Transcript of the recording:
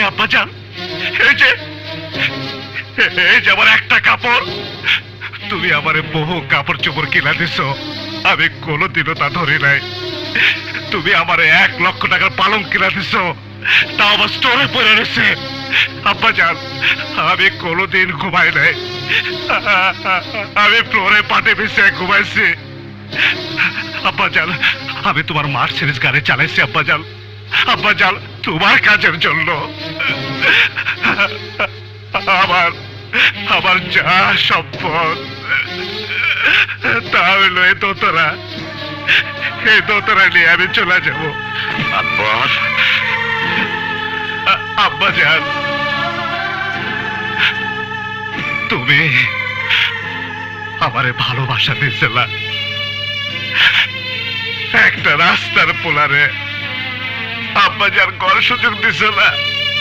আব্বাজান, এই যে আমার একটা কাপড়, তুমি আমারে বহু কাপড় চোপড় কিনা দিছো, আমি কোনোদিনও তা ধরি নাই। তুমি আমারে 1,00,000 টাকার পালং কিনা দিছো, তাও আমার স্টোরে পড়ে রয়েছে। আব্বাজান, আমি কোনোদিন ঘুমাই নাই, আমি ফ্লোরে পাটে বেশি ঘুমাইছি। আব্বাজান, আমি তোমার মার্সিডিজ গাড়ি চালাইছি আব্বাজান, আব্বাজান তোমার কাজের জন্য। আমার আমার যা সম্পদ তা হইল এই দোতরা, এই দোতরা নিয়ে আমি চলে যাব। আব্বাজান, তুমি আমারে ভালোবাসা দিয়েছিলা, একটা রাস্তার পোলারে আব্বাজান ঘর সুযোগ দিছিল না।